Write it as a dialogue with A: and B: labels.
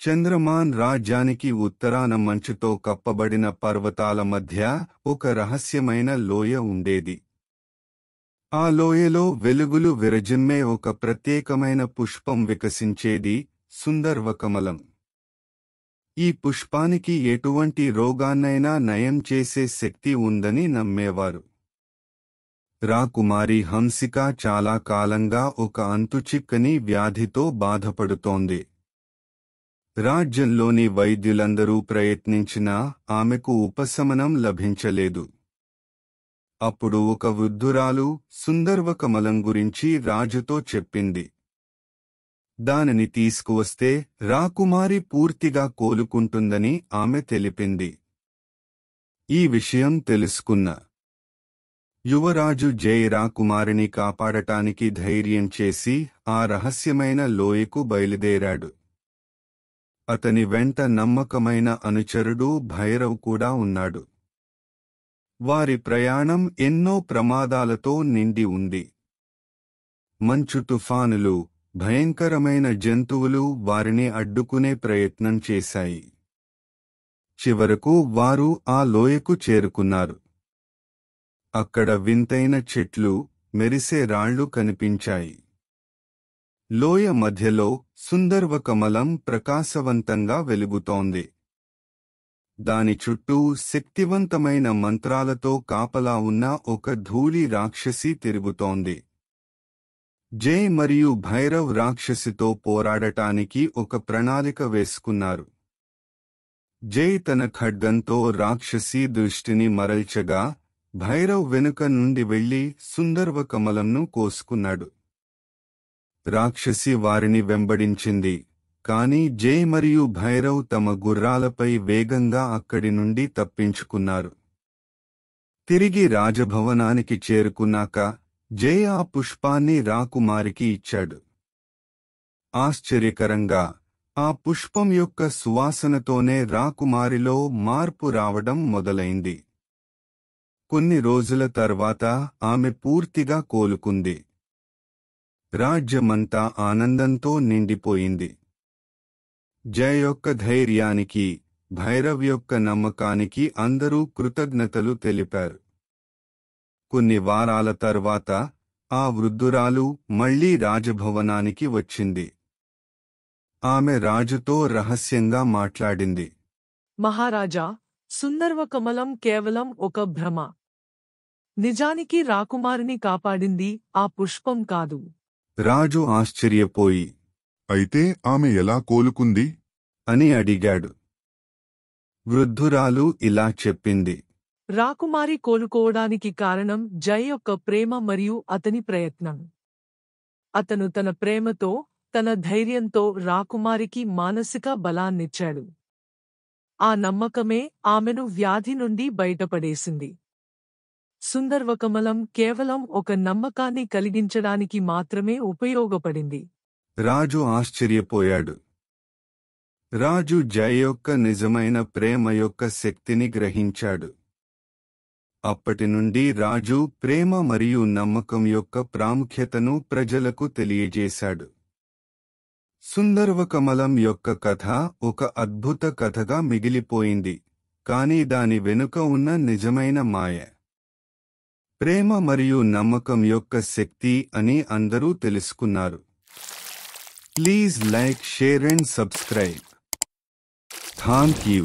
A: చంద్రమాన్ రాజ్యానికి ఉత్తరాన మంచుతో కప్పబడిన పర్వతాల మధ్య ఒక రహస్యమైన లోయ ఉండేది. ఆ లోయలో వెలుగులు విరజిమ్మే ఒక ప్రత్యేకమైన పుష్పం వికసించేది, సుందర్వకమలం. ఈ పుష్పానికి ఎటువంటి రోగాన్నైనా నయం చేసే శక్తి ఉందని నమ్మేవారు. రాకుమారి హంసిక చాలా కాలంగా ఒక అంతుచిక్కని వ్యాధితో బాధపడుతోంది. రాజ్యంలోని వైద్యులందరూ ప్రయత్నించినా ఆమెకు ఉపశమనం లభించలేదు. అప్పుడు ఒక వృద్ధురాలు సుందర్వకమలం గురించి రాజుతో చెప్పింది. దానిని తీసుకువస్తే రాకుమారి పూర్తిగా కోలుకుంటుందని ఆమె తెలిపింది. ఈ విషయం తెలుసుకున్న యువరాజు జై రాకుమారిని కాపాడటానికి ధైర్యం చేసి ఆ రహస్యమైన లోయకు బయలుదేరాడు. అతని వెంట నమ్మకమైన అనుచరుడు భైరవ్ కూడా ఉన్నాడు. వారి ప్రయాణం ఎన్నో ప్రమాదాలతో నిండి ఉంది. మంచు తుఫానులు, భయంకరమైన జంతువులు వారిని అడ్డుకునే ప్రయత్నం చేశాయి. చివరకు వారు ఆ లోయకు చేరుకున్నారు. అక్కడ వింతైన చెట్లు, మెరిసే రాళ్లు కనిపించాయి. లోయ మధ్యలో సుందర్వకమలం ప్రకాశవంతంగా వెలుగుతోంది. దాని చుట్టూ శక్తివంతమైన మంత్రాలతో కాపలా ఉన్న ఒక ధూళి రాక్షసి తిరుగుతోంది. జై మరియు భైరవ్ రాక్షసితో పోరాడటానికి ఒక ప్రణాళిక వేసుకున్నారు. జై తన ఖడ్గంతో రాక్షసి దృష్టిని మరల్చగా, భైరవ్ వెనుక నుండి వెళ్లి సుందర్వకమలంను కోసుకున్నాడు. రాక్షసి వారిని వెంబడించింది, కాని జై మరియు భైరవ్ తమ గుర్రాలపై వేగంగా అక్కడి నుండి తప్పించుకున్నారు. తిరిగి రాజభవనానికి చేరుకున్నాక జై ఆ పుష్పాన్ని రాకుమారికి ఇచ్చాడు. ఆశ్చర్యకరంగా ఆ పుష్పం యొక్క సువాసనతోనే రాకుమారిలో మార్పు రావడం మొదలైంది. కొన్ని రోజుల తర్వాత ఆమె పూర్తిగా కోలుకుంది. రాజ్యమంతా ఆనందంతో నిండిపోయింది. జై యొక్క ధైర్యానికి, భైరవ్ యొక్క నమ్మకానికి అందరూ కృతజ్ఞతలు తెలిపారు. కొన్ని వారాల తర్వాత ఆ వృద్ధురాలు మళ్లీ రాజభవనానికి వచ్చింది. ఆమె రాజుతో రహస్యంగా మాట్లాడింది.
B: మహారాజా, సుందర్వకమలం కేవలం ఒక భ్రమ. నిజానికి రాకుమారిని కాపాడింది ఆ పుష్పం కాదు.
A: రాజు ఆశ్చర్యపోయి,
C: అయితే ఆమె ఎలా కోలుకుంది
A: అని అడిగాడు. వృద్ధురాలు ఇలా చెప్పింది.
B: రాకుమారి కోలుకోవడానికి కారణం జై యొక్క ప్రేమ మరియు అతని ప్రయత్నం. అతను తన ప్రేమతో, తన ధైర్యంతో రాకుమారికి మానసిక బలాన్నిచ్చాడు. ఆ నమ్మకమే ఆమెను వ్యాధి నుండి బయటపడేసింది. సుందర్వకమలం కేవలం ఒక నమ్మకాన్ని కలిగించడానికి మాత్రమే ఉపయోగపడింది.
A: రాజు ఆశ్చర్యపోయాడు. రాజు జై యొక్క నిజమైన ప్రేమ యొక్క శక్తిని గ్రహించాడు. అప్పటి నుండి రాజు ప్రేమ మరియు నమ్మకం యొక్క ప్రాముఖ్యతను ప్రజలకు తెలియజేశాడు. సుందర్వకమలం యొక్క కథ ఒక అద్భుత కథగా మిగిలిపోయింది, కానీ దాని వెనుక ఉన్న నిజమైన మాయ ప్రేమ మరియు నమ్మకం యొక్క శక్తి అని అందరూ తెలుసుకున్నారు. Please like, share and subscribe. Thank you.